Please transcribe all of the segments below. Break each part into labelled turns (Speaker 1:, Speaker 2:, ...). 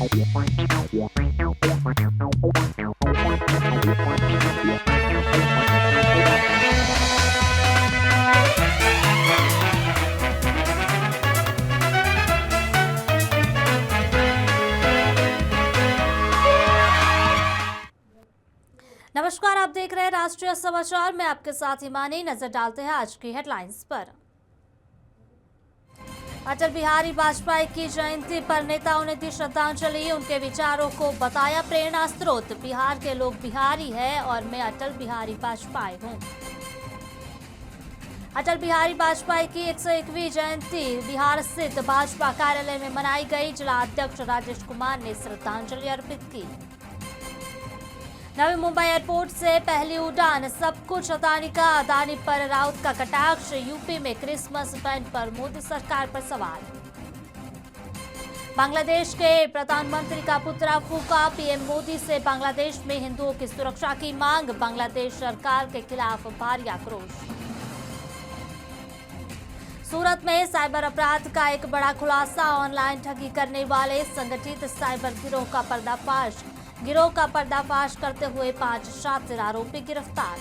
Speaker 1: नमस्कार, आप देख रहे हैं राष्ट्रीय समाचार में आपके साथ हिमानी। नजर डालते हैं आज की हेडलाइंस पर। अटल बिहारी वाजपेयी की जयंती पर नेताओं ने दी श्रद्धांजलि। उनके विचारों को बताया प्रेरणा स्रोत। बिहार के लोग बिहारी है और मैं अटल बिहारी वाजपेयी हूं। अटल बिहारी वाजपेयी की 101वीं जयंती बिहार स्थित भाजपा कार्यालय में मनाई गई। जिला अध्यक्ष राजेश कुमार ने श्रद्धांजलि अर्पित की। नवी मुंबई एयरपोर्ट से पहली उड़ान, सब कुछ अदानी का, अदानी पर राउत का कटाक्ष। यूपी में क्रिसमस बैंड पर मोदी सरकार पर सवाल। बांग्लादेश के प्रधानमंत्री का पुतला फूंका। पीएम मोदी से बांग्लादेश में हिंदुओं की सुरक्षा की मांग। बांग्लादेश सरकार के खिलाफ भारी आक्रोश। सूरत में साइबर अपराध का एक बड़ा खुलासा। ऑनलाइन ठगी करने वाले संगठित साइबर गिरोह का पर्दाफाश करते हुए 5 शातिर आरोपी गिरफ्तार।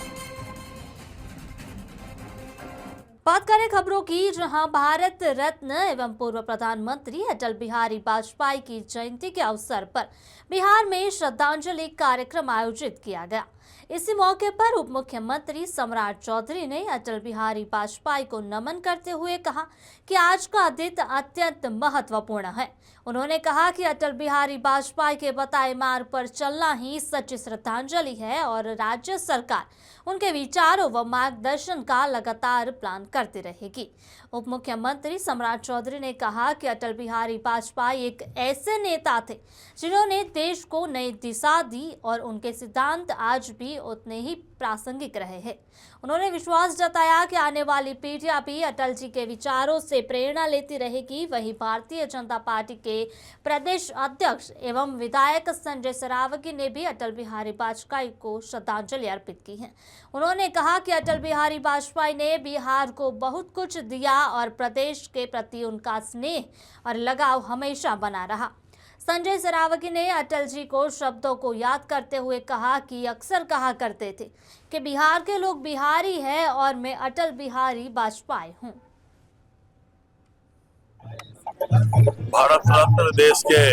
Speaker 1: बात करें खबरों की, जहां भारत रत्न एवं पूर्व प्रधानमंत्री अटल बिहारी वाजपेयी की जयंती के अवसर पर बिहार में श्रद्धांजलि कार्यक्रम आयोजित किया गया। इसी मौके पर उप मुख्यमंत्री सम्राट चौधरी ने अटल बिहारी वाजपेयी को नमन करते हुए कहा कि आज का दिन अत्यंत महत्वपूर्ण है। उन्होंने कहा कि अटल बिहारी वाजपेयी के बताए मार्ग पर चलना ही सच्ची श्रद्धांजलि है और राज्य सरकार उनके विचारों व मार्गदर्शन का लगातार पालन करती रहेगी। उप मुख्यमंत्री सम्राट चौधरी ने कहा कि अटल बिहारी वाजपेयी एक ऐसे नेता थे जिन्होंने देश को नई दिशा दी और उनके सिद्धांत आज भी उतने ही प्रासंगिक रहे हैं। उन्होंने विश्वास जताया कि आने वाली पीढ़ियां भी अटल जी के विचारों से प्रेरणा लेती रहेगी। वहीं भारतीय जनता पार्टी के प्रदेश अध्यक्ष एवं विधायक संजय सरावगी ने भी अटल बिहारी वाजपेयी को श्रद्धांजलि अर्पित की है। उन्होंने कहा कि अटल बिहारी वाजपेयी ने बिहार को बहुत कुछ दिया और प्रदेश के प्रति उनका स्नेह और लगाव हमेशा बना रहा। संजय सरावगी ने अटल जी को शब्दों को याद करते हुए कहा कि अक्सर कहा करते थे कि बिहार के लोग बिहारी है और मैं अटल बिहारी वाजपेयी हूं।
Speaker 2: भारत रत्न देश के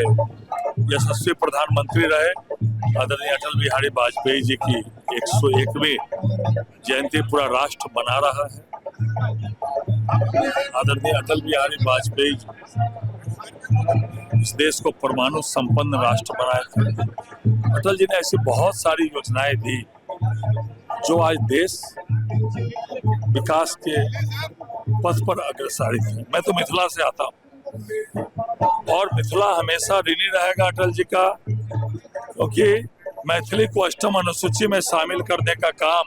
Speaker 2: यशस्वी प्रधानमंत्री रहे आदरणीय अटल बिहारी वाजपेयी जी की 101वीं जयंती पूरा राष्ट्र मना रहा है। आदरणीय अटल बिहारी वाजपेयी इस देश को परमाणु संपन्न राष्ट्र बनाए थे। अटल जी ने ऐसी बहुत सारी योजनाएं दी जो आज देश विकास के पथ पर अग्रसर है। मैं तो मिथिला से आता हूँ और मिथिला हमेशा ऋणी रहेगा अटल जी का, क्योंकि मैथिली को अष्टम अनुसूची में शामिल करने का काम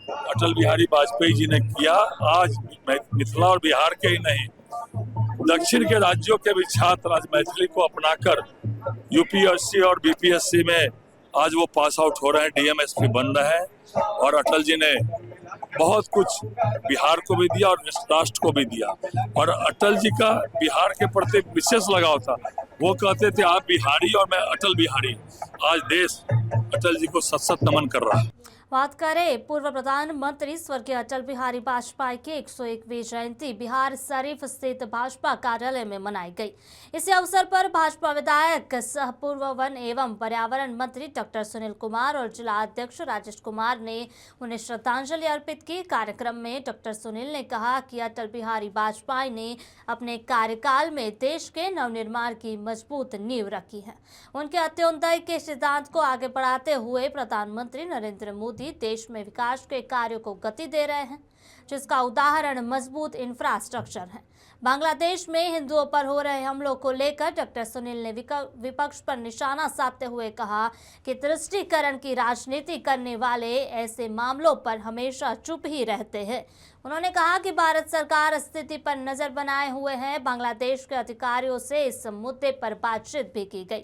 Speaker 2: अटल बिहारी वाजपेयी जी ने किया। आज मिथिला और बिहार के ही नहीं, दक्षिण के राज्यों के भी छात्र आज मैथिली को अपनाकर यूपीएससी और बीपीएससी में आज वो पास आउट हो रहे हैं, डीएमएसपी बन रहे हैं। और अटल जी ने बहुत कुछ बिहार को भी दिया और राष्ट्र को भी दिया। और अटल जी का बिहार के प्रति विशेष लगाव था। वो कहते थे आप बिहारी और मैं अटल बिहारी। आज देश अटल जी को सत सत नमन कर रहा है।
Speaker 1: बात करें पूर्व प्रधानमंत्री स्वर्गीय अटल बिहारी वाजपेयी की 101वीं जयंती बिहार शरीफ स्थित भाजपा कार्यालय में मनाई गई। इसी अवसर पर भाजपा विधायक सह पूर्व वन एवं पर्यावरण मंत्री डॉक्टर सुनील कुमार और जिला अध्यक्ष राजेश कुमार ने उन्हें श्रद्धांजलि अर्पित की। कार्यक्रम में डॉक्टर सुनील ने कहा कि अटल बिहारी वाजपेयी ने अपने कार्यकाल में देश के नवनिर्माण की मजबूत नींव रखी है। उनके अंत्योदय के सिद्धांत को आगे बढ़ाते हुए प्रधानमंत्री नरेंद्र मोदी देश में विकास के कार्यों को गति दे रहे हैं, जिसका उदाहरण मजबूत इंफ्रास्ट्रक्चर है। बांग्लादेश में हिंदुओं पर हो रहे हमलों को लेकर डॉक्टर सुनील ने विपक्ष पर निशाना साधते हुए कहा कि तुष्टीकरण की राजनीति करने वाले ऐसे मामलों पर हमेशा चुप ही रहते हैं। उन्होंने कहा कि भारत सरकार स्थिति पर नजर बनाए हुए है। बांग्लादेश के अधिकारियों से इस मुद्दे पर बातचीत भी की गई।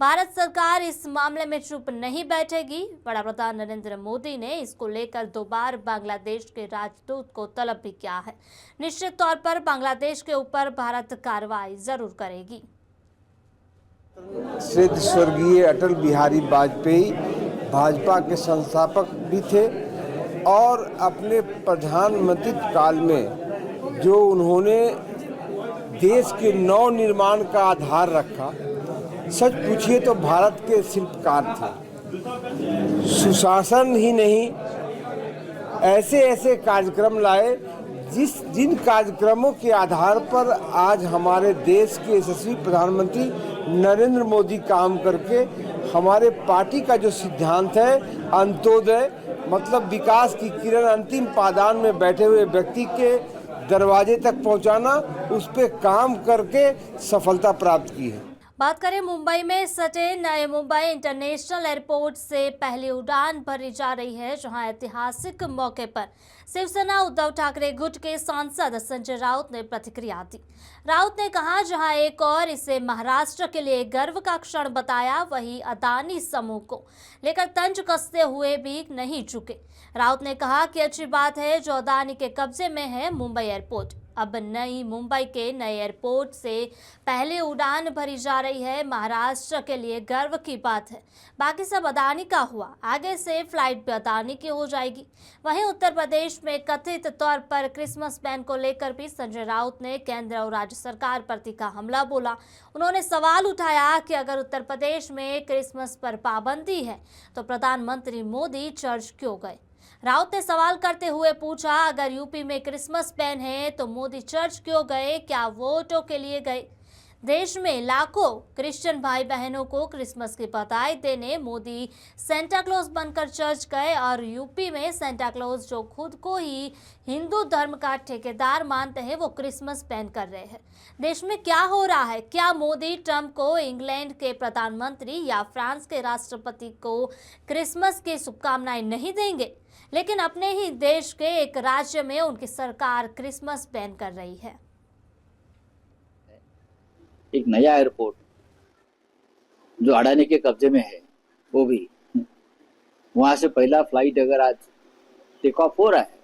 Speaker 1: भारत सरकार इस मामले में चुप नहीं बैठेगी। वड़ा प्रधान नरेंद्र मोदी ने इसको लेकर 2 बार बांग्लादेश के राजदूत को तलब भी किया है। निश्चित तौर पर बांग्लादेश के ऊपर भारत कार्रवाई जरूर करेगी।
Speaker 3: श्री स्वर्गीय अटल बिहारी वाजपेयी भाजपा के संस्थापक भी थे और अपने प्रधानमंत्री काल में जो उन्होंने देश के नव निर्माण का आधार रखा, सच पूछिए तो भारत के शिल्पकार थे। सुशासन ही नहीं, ऐसे ऐसे कार्यक्रम लाए जिन कार्यक्रमों के आधार पर आज हमारे देश के यशस्वी प्रधानमंत्री नरेंद्र मोदी काम करके हमारे पार्टी का जो सिद्धांत है अंत्योदय, मतलब विकास की किरण अंतिम पायदान में बैठे हुए व्यक्ति के दरवाजे तक पहुंचाना, उस पे काम करके सफलता प्राप्त की है।
Speaker 1: बात करें मुंबई में सटे नए मुंबई इंटरनेशनल एयरपोर्ट से पहली उड़ान भरी जा रही है, जहां ऐतिहासिक मौके पर शिवसेना उद्धव ठाकरे गुट के सांसद संजय राउत ने प्रतिक्रिया दी। राउत ने कहा, जहां एक और इसे महाराष्ट्र के लिए गर्व का क्षण बताया, वहीं अदानी समूह को लेकर तंज कसते हुए भी नहीं चुके। राउत ने कहा कि अच्छी बात है जो अदानी के कब्जे में है मुंबई एयरपोर्ट। अब नई मुंबई के नए एयरपोर्ट से पहले उड़ान भरी जा रही है, महाराष्ट्र के लिए गर्व की बात है। बाकी सब अदानी का हुआ, आगे से फ्लाइट भी अदानी की हो जाएगी। वहीं उत्तर प्रदेश में कथित तौर पर क्रिसमस बैन को लेकर भी संजय राउत ने केंद्र और राज्य सरकार पर तीखा हमला बोला। उन्होंने सवाल उठाया कि अगर उत्तर प्रदेश में क्रिसमस पर पाबंदी है तो प्रधानमंत्री मोदी चर्च क्यों गए। राउत ने सवाल करते हुए पूछा, अगर यूपी में क्रिसमस बैन है तो मोदी चर्च क्यों गए, क्या वोटों के लिए गए। देश में लाखों क्रिश्चियन भाई बहनों को क्रिसमस की बधाई देने मोदी सेंटा क्लॉज बनकर चर्च गए और यूपी में सेंटा क्लॉज जो खुद को ही हिंदू धर्म का ठेकेदार मानते हैं, वो क्रिसमस बैन कर रहे हैं। देश में क्या हो रहा है? क्या मोदी ट्रंप को, इंग्लैंड के प्रधानमंत्री या फ्रांस के राष्ट्रपति को क्रिसमस की शुभकामनाएं नहीं देंगे, लेकिन अपने ही देश के एक राज्य में उनकी सरकार क्रिसमस बैन कर रही है।
Speaker 4: एक नया एयरपोर्ट जो अडानी के कब्जे में है, वो भी वहां से पहला फ्लाइट अगर आज टेक ऑफ हो रहा है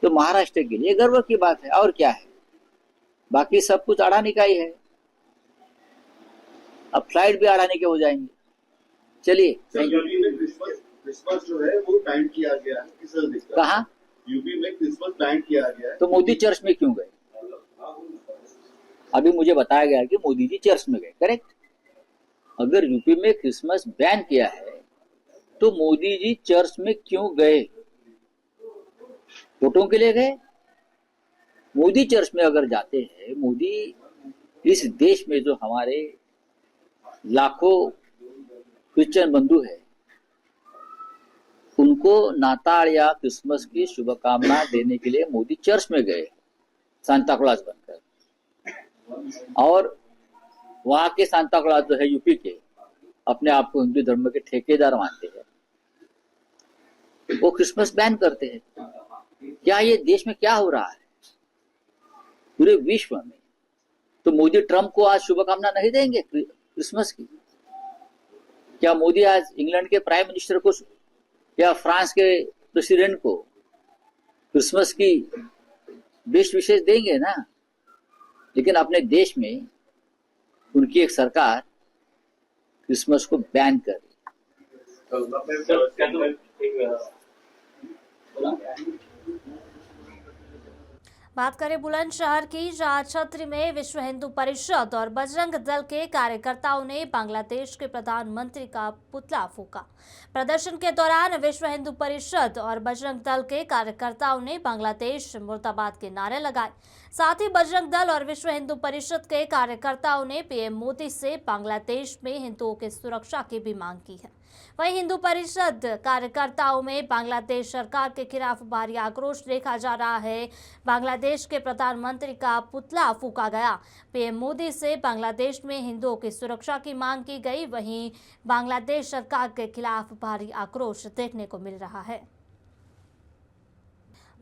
Speaker 4: तो महाराष्ट्र के लिए गर्व की बात है। और क्या है, बाकी सब कुछ अडानी का ही है। अब फ्लाइट भी अडानी के हो जाएंगे। चलिए,
Speaker 5: क्रिसमस जो है वो बैन किया गया है, किस तरह दिखता है?
Speaker 4: कहाँ?
Speaker 5: यूपी में क्रिसमस बैन किया गया है,
Speaker 4: तो मोदी चर्च में क्यों गए? अभी मुझे बताया गया कि मोदी जी चर्च में गए, करेक्ट? अगर यूपी में क्रिसमस बैन किया है तो मोदी जी चर्च में क्यों गए? वोटों के लिए गए? मोदी चर्च में अगर जाते हैं, मोदी इस देश में जो हमारे लाखों क्रिश्चियन बंधु है उनको नाताल या क्रिसमस की शुभकामना देने के लिए मोदी चर्च में गए सांता क्लॉज बनकर। और वहां के सांता क्लॉज जो है यूपी के, अपने आप को हिंदू धर्म के ठेकेदार मानते हैं, वो क्रिसमस बैन करते हैं। क्या ये देश में क्या हो रहा है पूरे विश्व में? तो मोदी ट्रंप को आज शुभकामना नहीं देंगे क्रिसमस की? क्या मोदी आज इंग्लैंड के प्राइम मिनिस्टर को या फ्रांस के प्रेसिडेंट को क्रिसमस की बेस्ट विशेष देंगे ना? लेकिन अपने देश में उनकी एक सरकार क्रिसमस को बैन कर रही।
Speaker 1: बात करें बुलंदशहर की, जहां छतरी में विश्व हिंदू परिषद और बजरंग दल के कार्यकर्ताओं ने बांग्लादेश के प्रधानमंत्री का पुतला फूंका। प्रदर्शन के दौरान विश्व हिंदू परिषद और बजरंग दल के कार्यकर्ताओं ने बांग्लादेश मुर्दाबाद के नारे लगाए। साथ ही बजरंग दल और विश्व हिंदू परिषद के कार्यकर्ताओं ने पीएम मोदी से बांग्लादेश में हिंदुओं की सुरक्षा की भी मांग की है। वहीं हिंदू परिषद कार्यकर्ताओं में बांग्लादेश सरकार के खिलाफ भारी आक्रोश देखा जा रहा है। बांग्लादेश के प्रधानमंत्री का पुतला फूंका गया। पीएम मोदी से बांग्लादेश में हिंदुओं की सुरक्षा की मांग की गई। वहीं बांग्लादेश सरकार के खिलाफ भारी आक्रोश देखने को मिल रहा है।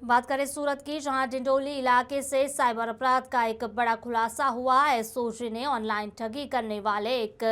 Speaker 1: बात करें सूरत की, जहां डिंडोली इलाके से साइबर अपराध का एक बड़ा खुलासा हुआ। एसओजी ने ऑनलाइन ठगी करने वाले एक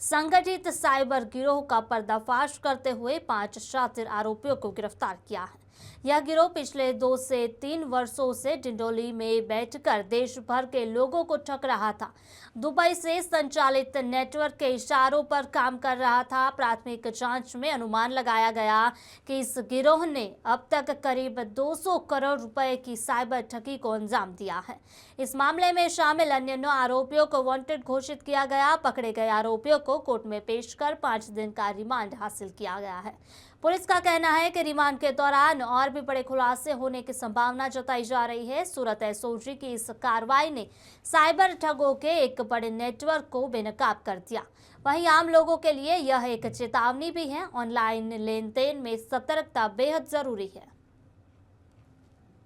Speaker 1: संगठित साइबर गिरोह का पर्दाफाश करते हुए 5 शातिर आरोपियों को गिरफ्तार किया है। यह गिरोह पिछले 2 से 3 वर्षों से डिंडोली में बैठकर देश भर के लोगों को ठग रहा था। दुबई से संचालित नेटवर्क के इशारों पर काम कर रहा था। प्राथमिक जांच में अनुमान लगाया गया कि इस गिरोह ने अब तक करीब 200 करोड़ रुपए की साइबर ठगी को अंजाम दिया है। इस मामले में शामिल अन्य 9 आरोपियों को वांटेड घोषित किया गया। पकड़े गए आरोपियों को कोर्ट में पेश कर 5 दिन का रिमांड हासिल किया गया है। पुलिस का कहना है कि रिमांड के दौरान और भी बड़े खुलासे होने की संभावना जताई जा रही है। सूरत एसओजी की इस कार्रवाई ने साइबर ठगों के एक बड़े नेटवर्क को बेनकाब कर दिया। वहीं आम लोगों के लिए यह एक चेतावनी भी है। ऑनलाइन लेन देन में सतर्कता बेहद जरूरी है।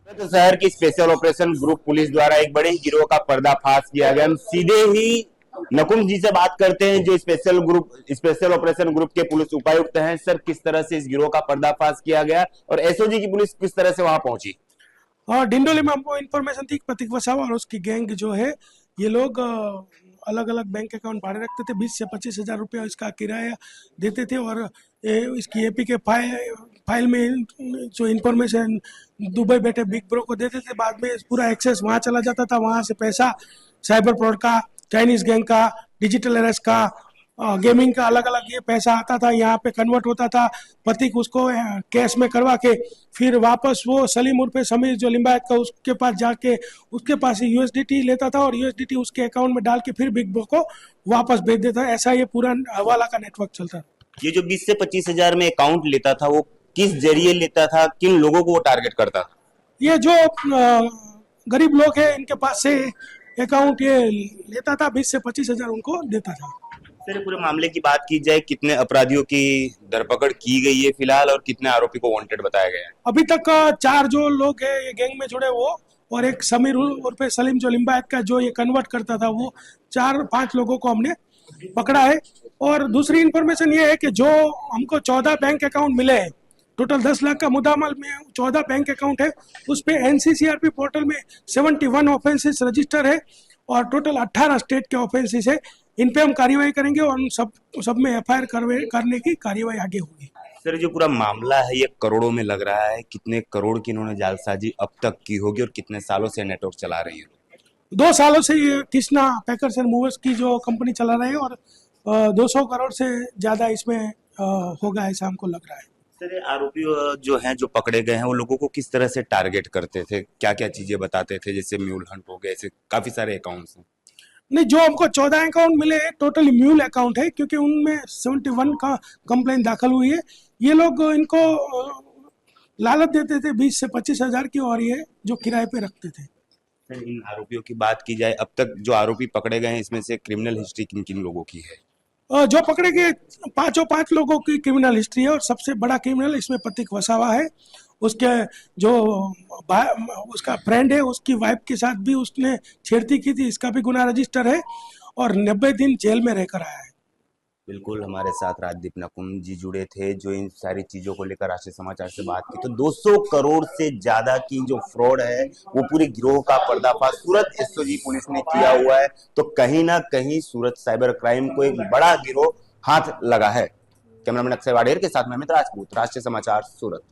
Speaker 6: तो शहर की स्पेशल ऑपरेशन ग्रुप पुलिस द्वारा एक बड़े गिरोह का पर्दाफाश किया गया। हम सीधे ही नकुम जी से बात करते हैं, जो स्पेशल ऑपरेशन ग्रुप के पुलिस उपायुक्त हैं। सर, किस तरह से इस गिरोह का पर्दाफाश किया गया और एसओजी की पुलिस किस तरह से वहां पहुंची?
Speaker 7: और डिंडोली में हमको इन्फॉर्मेशन थी, प्रतीक वसावा और उसकी गैंग जो है, ये लोग अलग अलग बैंक अकाउंट भाड़े रखते थे। 20 से 25 हजार रुपया इसका किराया देते थे और इसकी एपी के फाइल में जो इन्फॉर्मेशन दुबई बैठे बिग ब्रो को देते थे। बाद में पूरा एक्सेस वहाँ चला जाता था। वहाँ से पैसा साइबर फ्रॉड का, चाइनीज गैंग का, डिजिटल अरेस्ट का, गेमिंग का अलग अलग ये पैसा आता था, यहाँ पे कन्वर्ट होता था। प्रतीक उसको कैश में करवा के फिर वापस वो सलीम उर्फे समीर जो लिम्बायत का, उसके पास जाके उसके पास ही यूएसडीटी लेता था और यूएसडीटी उसके अकाउंट में डाल के फिर बिग ब्रो को वापस भेज देता। ऐसा ये पूरा हवाला का नेटवर्क चलता था।
Speaker 6: ये जो 20 से 25 हजार में अकाउंट लेता था, वो किस जरिए लेता था, किन लोगों को वो टारगेट करता था?
Speaker 7: ये जो गरीब लोग हैं, इनके पास से अकाउंट ये लेता था, 20 से 25 हजार उनको देता था।
Speaker 6: सर, पूरे मामले की बात की जाए, कितने अपराधियों की धरपकड़ की गई है फिलहाल और कितने आरोपी को वांटेड बताया गया है?
Speaker 7: अभी तक 4 जो लोग हैं ये गैंग में जुड़े, वो और एक समीर उर्फे सलीम जो लिम्बायत का जो ये कन्वर्ट करता था, वो 4-5 लोगों को हमने पकड़ा है। और दूसरी इंफॉर्मेशन ये है कि जो हमको 14 बैंक अकाउंट मिले हैं, टोटल 10 लाख का मुद्दामाल में 14 बैंक अकाउंट है। उस पे एनसीसीआरपी पोर्टल में 71 ऑफेंसेस रजिस्टर है और टोटल 18 स्टेट के ऑफेंसेस है। इन पे हम कार्रवाई करेंगे और उन सब में एफआईआर करने की कार्रवाई आगे होगी।
Speaker 6: सर, जो पूरा मामला है ये करोड़ों में लग रहा है। कितने करोड़ की इन्होंने जालसाजी अब तक की होगी और कितने सालों से नेटवर्क चला रही है?
Speaker 7: 2 सालों से ये कृष्णा पैकर्स एंड मूवर्स की जो कंपनी चला रहे हैं और 200 करोड़ से ज्यादा इसमें होगा, ऐसा हमको लग रहा है।
Speaker 6: सर, आरोपी जो हैं, जो पकड़े गए हैं, वो लोगों को किस तरह से टारगेट करते थे, क्या क्या चीजें बताते थे? जैसे म्यूल हंट हो गए, ऐसे काफी सारे अकाउंट्स हैं।
Speaker 7: नहीं, जो हमको 14 अकाउंट मिले टोटली म्यूल अकाउंट है, क्योंकि उनमें 71 का कंप्लेन दाखिल हुई है। ये लोग इनको लालच देते थे 20 से 25 हजार की और ये जो किराए पे रखते थे।
Speaker 6: सर, इन आरोपियों की बात की जाए, अब तक जो आरोपी पकड़े गए हैं, इसमें से क्रिमिनल हिस्ट्री किन किन लोगों की है?
Speaker 7: जो पकड़े गए 5 लोगों की क्रिमिनल हिस्ट्री है और सबसे बड़ा क्रिमिनल इसमें प्रतीक वसावा है। उसके जो उसका फ्रेंड है, उसकी वाइफ के साथ भी उसने छेड़ती की थी, इसका भी गुनाह रजिस्टर है और 90 दिन जेल में रहकर आया है।
Speaker 6: बिल्कुल, हमारे साथ राजदीप नकुम जी जुड़े थे, जो इन सारी चीजों को लेकर राष्ट्रीय समाचार से बात की। तो 200 करोड़ से ज्यादा की जो फ्रॉड है, वो पूरे गिरोह का पर्दाफाश सूरत एसओजी पुलिस ने किया हुआ है। तो कहीं ना कहीं सूरत साइबर क्राइम को एक बड़ा गिरोह हाथ लगा है। कैमरामैन अक्षय वाडेर के साथ मैं अमित राजपूत, राष्ट्रीय समाचार, सूरत।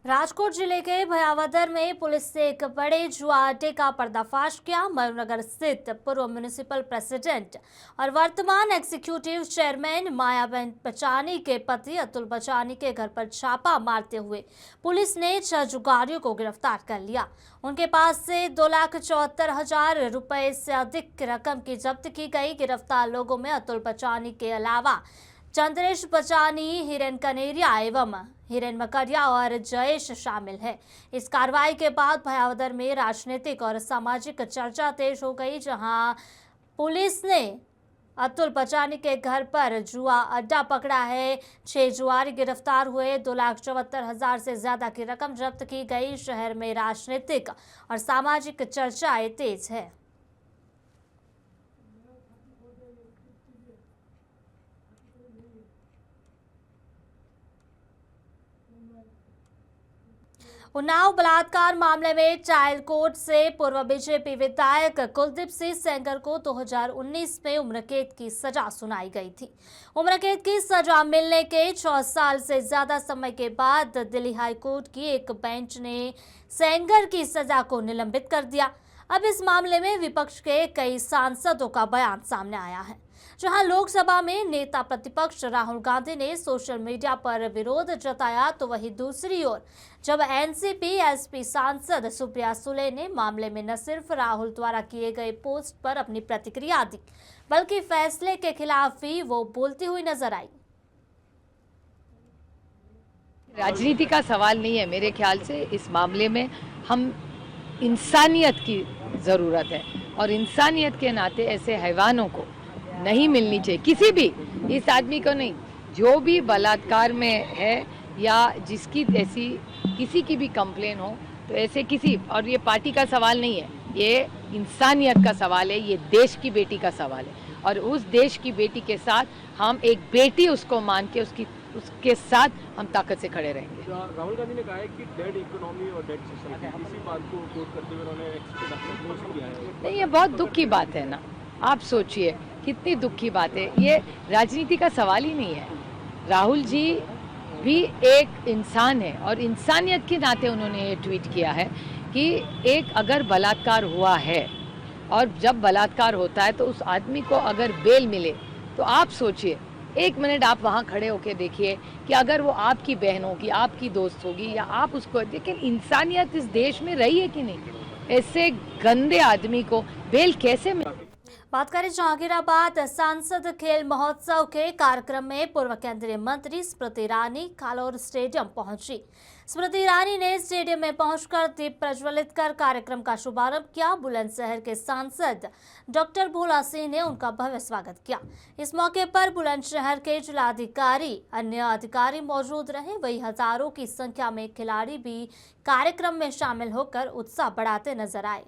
Speaker 1: राजकोट जिले के भयावदर में पुलिस ने एक बड़े जुआ अड्डे का पर्दाफाश किया। मयूरनगर स्थित पूर्व म्युनिसिपल प्रेसिडेंट और वर्तमान एग्जीक्यूटिव चेयरमैन मायाबेन बचानी के पति अतुल बचानी के घर पर छापा मारते हुए पुलिस ने 6 जुगारियों को गिरफ्तार कर लिया। उनके पास से 2,74,000 रुपए से अधिक रकम की जब्त की गई। गिरफ्तार लोगों में अतुल बचानी के अलावा चंद्रेश बचानी, हिरेन कनेरिया एवं हिरेन मकरिया और जयेश शामिल है। इस कार्रवाई के बाद भयावदर में राजनीतिक और सामाजिक चर्चा तेज हो गई, जहां पुलिस ने अतुल बचानी के घर पर जुआ अड्डा पकड़ा है। 6 जुआरी गिरफ्तार हुए। 2,74,000 से ज्यादा की रकम जब्त की गई। शहर में राजनीतिक और सामाजिक चर्चाएं तेज है। उन्नाव बलात्कार मामले में चाइल्ड कोर्ट से पूर्व बीजेपी विधायक कुलदीप सिंह सेंगर को 2019 में उम्र कैद की सजा सुनाई गई थी। उम्र कैद की सजा मिलने के 6 साल से ज्यादा समय के बाद दिल्ली हाई कोर्ट की एक बेंच ने सेंगर की सजा को निलंबित कर दिया। अब इस मामले में विपक्ष के कई सांसदों का बयान सामने आया है। जहां लोकसभा में नेता प्रतिपक्ष राहुल गांधी ने सोशल मीडिया पर विरोध जताया, तो वहीं दूसरी ओर जब एनसीपी एसपी सांसद सुप्रिया सुले ने मामले में न सिर्फ राहुल द्वारा किए गए पोस्ट पर अपनी प्रतिक्रिया दी, बल्कि फैसले के खिलाफ भी वो बोलती हुई नजर आई।
Speaker 8: राजनीति का सवाल नहीं है मेरे ख्याल से। इस मामले में हम इंसानियत की ज़रूरत है और इंसानियत के नाते ऐसे हैवानों को नहीं मिलनी चाहिए, किसी भी, इस आदमी को नहीं, जो भी बलात्कार में है या जिसकी ऐसी किसी की भी कंप्लेन हो, तो ऐसे किसी, और ये पार्टी का सवाल नहीं है, ये इंसानियत का सवाल है, ये देश की बेटी का सवाल है। और उस देश की बेटी के साथ हम एक बेटी उसको मान के उसके साथ हम ताकत से खड़े रहेंगे।
Speaker 9: राहुल गांधी ने कहा है कि डेड इकोनॉमी और डेड सोसाइटी, इसी बात को कोट करते हुए उन्होंने एक्सपोज किया है।
Speaker 8: नहीं, ये बहुत दुख की बात है ना। आप सोचिए कितनी दुख की बात है। ये राजनीति का सवाल ही नहीं है। राहुल जी भी एक इंसान है और इंसानियत के नाते उन्होंने ये ट्वीट किया है कि एक अगर बलात्कार हुआ है और जब बलात्कार होता है तो उस आदमी को अगर बेल मिले, तो आप सोचिए, एक मिनट आप वहाँ खड़े होके देखिए कि अगर वो आपकी बहन होगी, आपकी दोस्त होगी, या आप उसको, लेकिन इंसानियत इस देश में रही है कि नहीं? ऐसे गंदे आदमी को बेल कैसे मिले?
Speaker 1: बात करें जहांगीराबाद सांसद खेल महोत्सव के कार्यक्रम में पूर्व केंद्रीय मंत्री स्मृति ईरानी खालौर स्टेडियम पहुंची। स्मृति ईरानी ने स्टेडियम में पहुंचकर दीप प्रज्वलित कर कार्यक्रम का शुभारंभ किया। बुलंदशहर के सांसद डॉक्टर भोला सिंह ने उनका भव्य स्वागत किया। इस मौके पर बुलंदशहर के जिलाधिकारी, अन्य अधिकारी मौजूद रहे। वही हजारों की संख्या में खिलाड़ी भी कार्यक्रम में शामिल होकर उत्साह बढ़ाते नजर आए।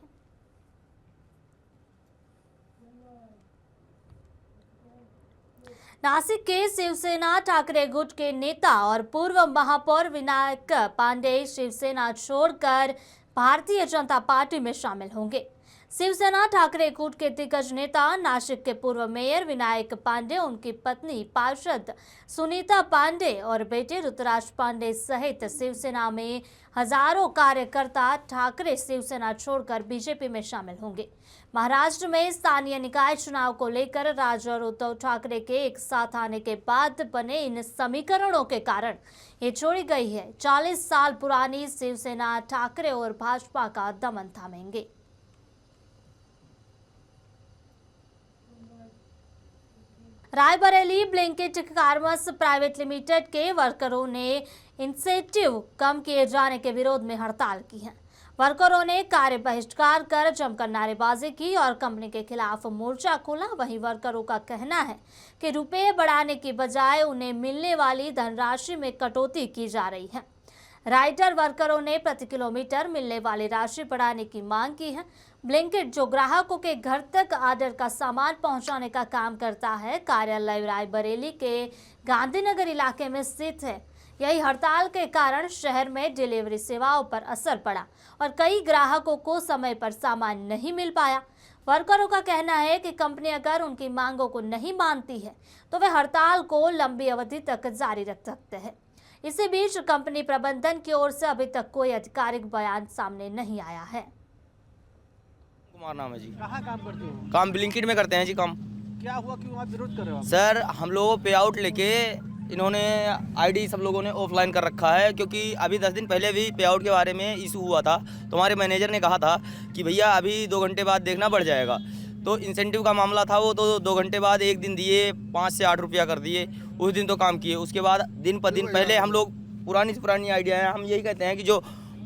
Speaker 1: नासिक के शिवसेना ठाकरे गुट के नेता और पूर्व महापौर विनायक पांडे शिवसेना छोड़कर भारतीय जनता पार्टी में शामिल होंगे। शिवसेना ठाकरे गुट के दिग्गज नेता नासिक के पूर्व मेयर विनायक पांडे, उनकी पत्नी पार्षद सुनीता पांडे और बेटे ऋतुराज पांडे सहित शिवसेना में हजारों कार्यकर्ता ठाकरे शिवसेना छोड़कर बीजेपी में शामिल होंगे। महाराष्ट्र में स्थानीय निकाय चुनाव को लेकर राज और उद्धव ठाकरे के एक साथ आने के बाद बने इन समीकरणों के कारण ये छोड़ी गई है। 40 साल पुरानी शिवसेना ठाकरे और भाजपा का दमन थामेंगे। Raebareli Blinkit farmers private limited के वर्करों ने इंसेंटिव कम किए जाने के विरोध में हड़ताल की है। वर्करों ने कार्य बहिष्कार कर जमकर नारेबाजी की और कंपनी के खिलाफ मोर्चा खोला। वहीं वर्करों का कहना है कि रुपए बढ़ाने की बजाय उन्हें मिलने वाली धनराशि में कटौती की जा रही है। राइडर वर्करों ने प्रति किलोमीटर मिलने वाली राशि बढ़ाने की मांग की है। ब्लिंकिट, जो ग्राहकों के घर तक ऑर्डर का सामान पहुंचाने का काम करता है, कार्यालय रायबरेली के गांधीनगर इलाके में स्थित है। यही हड़ताल के कारण शहर में डिलीवरी सेवाओं पर असर पड़ा और कई ग्राहकों को समय पर सामान नहीं मिल पाया। वर्करों का कहना है कि कंपनी अगर उनकी मांगों को नहीं मानती है तो वे हड़ताल को लंबी अवधि तक जारी रख सकते हैं। इसी बीच कंपनी प्रबंधन की ओर से अभी तक कोई आधिकारिक बयान सामने नहीं आया है।
Speaker 10: कुमार नाम है जी।
Speaker 9: कहाँ काम करते हो?
Speaker 10: काम ब्लिंकिट में करते हैं जी। काम
Speaker 9: क्या हुआ, क्यों आप विरोध कर रहे हो?
Speaker 10: सर, हम लोग पे आउट लेके इन्होंने आईडी सब लोगों ने ऑफलाइन कर रखा है, क्योंकि अभी 10 दिन पहले भी पे आउट के बारे में इशू हुआ था। तो हमारे मैनेजर ने कहा था कि भैया अभी 2 घंटे बाद देखना बढ़ जाएगा। तो इंसेंटिव का मामला था वो, तो 2 घंटे बाद एक दिन दिए, 5 से 8 रुपया कर दिए। उस दिन तो काम किए। उसके बाद दिन पर दिन पहले हम लोग पुरानी से पुरानी आइडिया है, हम यही कहते हैं कि जो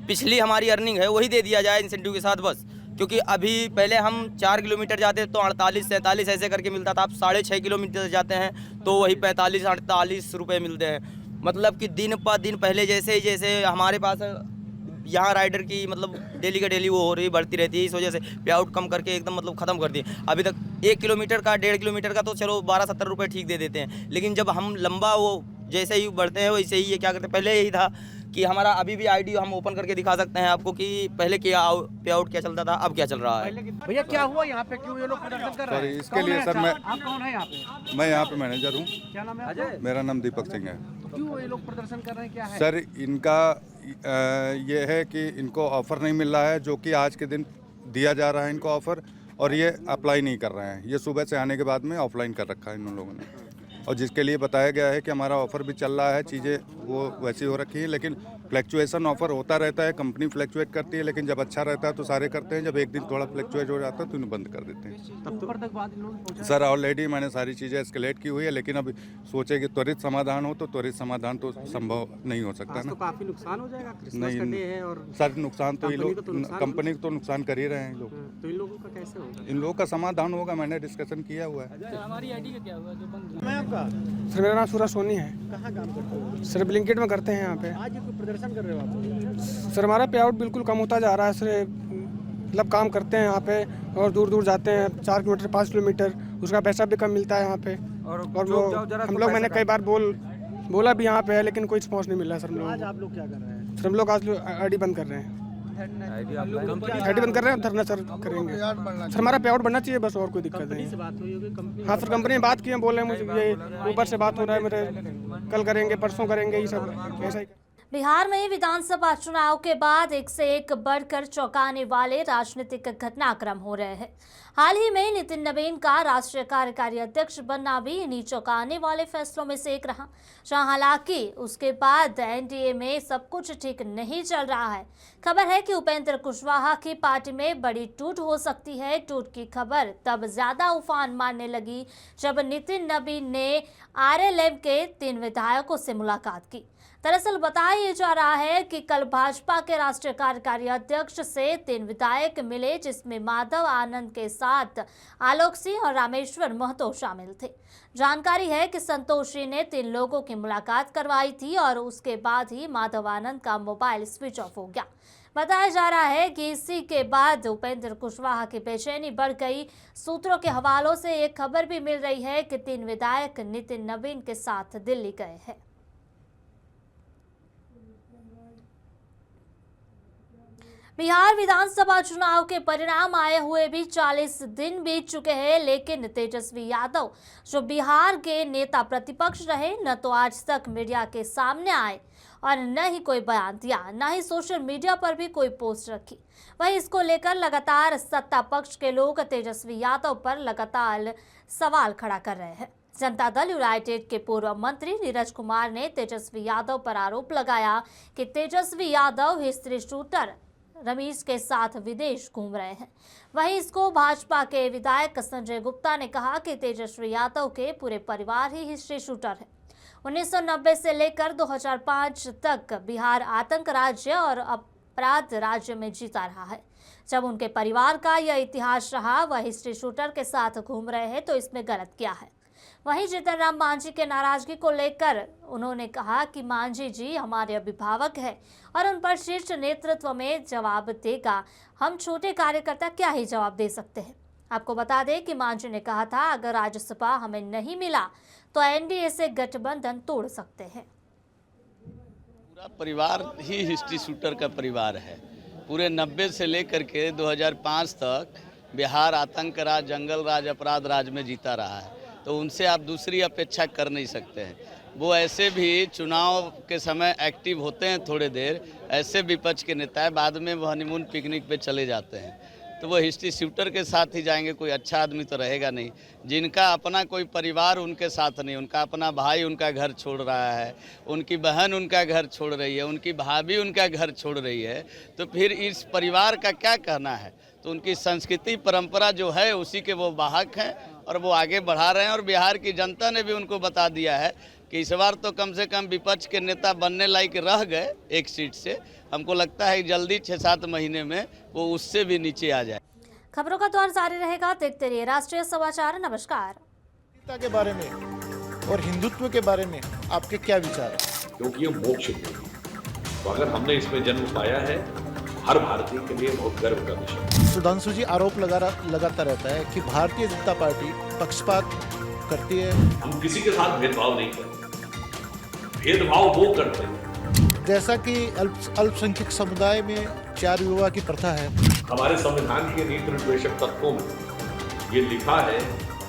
Speaker 10: पिछली हमारी अर्निंग है वही दे दिया जाए इंसेंटिव के साथ बस। क्योंकि अभी पहले हम 4 किलोमीटर जाते तो 48-47 ऐसे करके मिलता था। अब 6.5 किलोमीटर जाते हैं तो वही 45-48 रुपये मिलते हैं। मतलब कि दिन पर दिन पहले जैसे हमारे पास यहाँ राइडर की मतलब डेली का डेली वो हो रही बढ़ती रहती है। इस वजह से पे आउट कम करके एकदम मतलब ख़त्म कर दिए। अभी तक 1 किलोमीटर का 1.5 किलोमीटर का तो चलो 12-17 रुपये ठीक दे देते हैं, लेकिन जब हम लंबा वो जैसे ही बढ़ते हैं वैसे ही ये क्या करते हैं। पहले यही था कि हमारा अभी भी आईडी हम ओपन करके दिखा सकते हैं आपको कि पहले क्या पे आउट क्या चलता था, अब क्या चल रहा है।
Speaker 9: भैया क्या हुआ यहाँ पे, क्यों ये लोग प्रदर्शन कर रहे हैं?
Speaker 11: इसके लिए सर मैं,
Speaker 9: आप कौन है यहाँ पे?
Speaker 11: मैं यहाँ पे मैनेजर हूँ।
Speaker 9: क्या नाम है आपका?
Speaker 11: मेरा नाम दीपक सिंह है।
Speaker 9: क्यों ये लोग प्रदर्शन कर रहे हैं, क्या है?
Speaker 11: सर इनका ये है कि इनको ऑफर नहीं मिल रहा है, जो कि आज के दिन दिया जा रहा है इनको ऑफर, और ये अप्लाई नहीं कर रहे हैं। ये सुबह से आने के बाद में ऑफलाइन कर रखा है इन लोगों ने, और जिसके लिए बताया गया है कि हमारा ऑफ़र भी चल रहा है, चीज़ें वो वैसी हो रखी हैं, लेकिन फ्लैक्चुएशन ऑफ़र होता रहता है, कंपनी फ्लैक्चुएट करती है, लेकिन जब अच्छा रहता है तो सारे करते हैं, जब एक दिन थोड़ा फ्लैक्चुएट हो जाता है तो इन्हें बंद कर देते हैं।
Speaker 9: ऊपर तक बात इन लोगों ने पहुंचा?
Speaker 11: सर ऑलरेडी मैंने सारी चीज़ें एस्केलेट की हुई है, लेकिन अब सोचे कि त्वरित समाधान हो, तो त्वरित समाधान तो संभव नहीं हो सकता ना।
Speaker 9: तो काफी नुकसान हो जाएगा, क्रिसमस का
Speaker 11: नहीं
Speaker 9: डे है और
Speaker 11: सर, नुकसान तो ये लोग, कंपनी को तो नुकसान कर ही रहे हैं लोग।
Speaker 9: तो इन लोगों का कैसे होगा?
Speaker 11: इन लोगों का समाधान होगा, मैंने डिस्कशन किया हुआ है।
Speaker 9: हमारी आईडी का क्या हुआ जो बंद? मैं आपका
Speaker 7: सर मेरा नाम सूरज सोनी है।
Speaker 9: कहाँ काम करते हो?
Speaker 7: सर ब्लिंकिट में करते हैं यहाँ पे।
Speaker 9: आज ये कोई प्रदर्शन कर रहे हो आप?
Speaker 7: सर हमारा पे आउट बिल्कुल कम होता जा रहा है सर, मतलब काम करते हैं यहाँ पे और दूर दूर जाते हैं, 4 किलोमीटर 5 किलोमीटर, उसका पैसा भी कम मिलता है यहाँ पे। और वो हम लोग, मैंने कई बार बोला भी यहाँ पे है, लेकिन कोई रिस्पॉन्स नहीं मिल रहा है सर। हम लोग
Speaker 9: आज आप लोग क्या कर रहे हैं?
Speaker 7: सर हम लोग आज आईडी बंद कर रहे हैं, आईडी बंद कर रहे हैं, धरना सर करेंगे। सर हमारा पे आउट बढ़ना चाहिए बस, और कोई दिक्कत नहीं है।
Speaker 9: बात हुई होगी कंपनी?
Speaker 7: हाँ सर कंपनी में बात की है, बोल रहे हैं मुझे ये ऊपर से बात हो रहा है मेरे, कल करेंगे परसों करेंगे, ये सब ऐसा ही।
Speaker 1: बिहार में विधानसभा चुनाव के बाद एक से एक बढ़कर चौंकाने वाले राजनीतिक घटनाक्रम हो रहे हैं। हाल ही में नितिन नवीन का राष्ट्रीय कार्यकारी अध्यक्ष बनना भी इन्हीं चौंकाने वाले फैसलों में से एक रहा, जहां हालांकि उसके बाद एनडीए में सब कुछ ठीक नहीं चल रहा है। खबर है कि उपेंद्र कुशवाहा की पार्टी में बड़ी टूट हो सकती है। टूट की खबर तब ज्यादा उफान मारने लगी जब नितिन नवीन ने आरएलएम के 3 विधायकों से मुलाकात की। दरअसल बताया जा रहा है कि कल भाजपा के राष्ट्रीय कार्यकारी अध्यक्ष से 3 विधायक मिले, जिसमें माधव आनंद के साथ आलोक सिंह और रामेश्वर महतो शामिल थे। जानकारी है कि संतोषी ने 3 लोगों की मुलाकात करवाई थी और उसके बाद ही माधव आनंद का मोबाइल स्विच ऑफ हो गया। बताया जा रहा है कि इसी के बाद उपेंद्र कुशवाहा की बेचैनी बढ़ गई। सूत्रों के हवालों से एक खबर भी मिल रही है कि 3 विधायक नितिन नवीन के साथ दिल्ली गए हैं। बिहार विधानसभा चुनाव के परिणाम आए हुए भी 40 दिन बीत चुके हैं, लेकिन तेजस्वी यादव जो बिहार के नेता प्रतिपक्ष रहे, न तो आज तक मीडिया के सामने आए और न ही कोई बयान दिया, न ही सोशल मीडिया पर भी कोई पोस्ट रखी। वहीं इसको लेकर लगातार सत्ता पक्ष के लोग तेजस्वी यादव पर लगातार सवाल खड़ा कर रहे हैं। जनता दल यूनाइटेड के पूर्व मंत्री नीरज कुमार ने तेजस्वी यादव पर आरोप लगाया कि तेजस्वी यादव हिस्ट्री शूटर रमेश के साथ विदेश घूम रहे हैं। वहीं इसको भाजपा के विधायक संजय गुप्ता ने कहा कि तेजस्वी यादव के पूरे परिवार ही हिस्ट्री शूटर है। 1990 से लेकर 2005 तक बिहार आतंक राज्य और अपराध राज्य में जीता रहा है। जब उनके परिवार का यह इतिहास रहा, वह हिस्ट्री शूटर के साथ घूम रहे हैं, तो इसमें गलत क्या है। वहीं जीतन राम मांझी के नाराजगी को लेकर उन्होंने कहा कि मांझी जी हमारे अभिभावक हैं और उन पर शीर्ष नेतृत्व में जवाब देगा, हम छोटे कार्यकर्ता क्या ही जवाब दे सकते हैं। आपको बता दें कि मांझी ने कहा था, अगर राज्यसभा हमें नहीं मिला तो एनडीए से गठबंधन तोड़ सकते हैं।
Speaker 12: पूरा परिवार ही हिस्ट्री शूटर का परिवार है। पूरे 90 से लेकर के 2005 तक बिहार आतंक राज, जंगल राज, अपराध राज में जीता रहा है, तो उनसे आप दूसरी अपेक्षा कर नहीं सकते हैं। वो ऐसे भी चुनाव के समय एक्टिव होते हैं थोड़े देर, ऐसे विपक्ष के नेता है, बाद में वो हनीमून पिकनिक पे चले जाते हैं, तो वो हिस्ट्री शूटर के साथ ही जाएंगे, कोई अच्छा आदमी तो रहेगा नहीं। जिनका अपना कोई परिवार उनके साथ नहीं, उनका अपना भाई उनका घर छोड़ रहा है, उनकी बहन उनका घर छोड़ रही है, उनकी भाभी उनका घर छोड़ रही है, तो फिर इस परिवार का क्या कहना है। तो उनकी संस्कृति परंपरा जो है उसी के वो वाहक हैं और वो आगे बढ़ा रहे हैं। और बिहार की जनता ने भी उनको बता दिया है कि इस बार तो कम से कम विपक्ष के नेता बनने लायक रह गए एक सीट से। हमको लगता है जल्दी 6-7 महीने में वो उससे भी नीचे आ जाए।
Speaker 1: खबरों का दौर जारी रहेगा, देखते रहिए राष्ट्रीय समाचार। नमस्कार।
Speaker 13: के बारे में और हिंदुत्व के बारे में आपके क्या विचार है?
Speaker 14: क्योंकि ये मोक्ष है, तो अगर हमने इसमें जन्म पाया है, हर भारतीय के लिए बहुत गर्व का विषय।
Speaker 13: सुधांशु जी आरोप लगाता रहता है कि भारतीय जनता पार्टी पक्षपात करती है।
Speaker 14: हम किसी के साथ भेदभाव नहीं करते, भेदभाव वो करते हैं।
Speaker 13: जैसा कि अल्पसंख्यक समुदाय में 4 विवाह की प्रथा है,
Speaker 14: हमारे संविधान के नीति निर्देशक तत्वों में ये लिखा है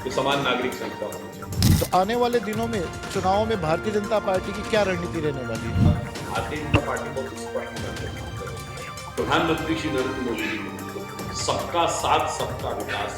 Speaker 14: कि समान नागरिक संहिता होनी चाहिए।
Speaker 13: तो आने वाले दिनों में चुनावों में भारतीय जनता पार्टी की क्या रणनीति रहने वाली है?
Speaker 14: भारतीय जनता पार्टी को स्पष्ट करते हैं, प्रधानमंत्री श्री नरेंद्र मोदी जी ने सबका साथ सबका विकास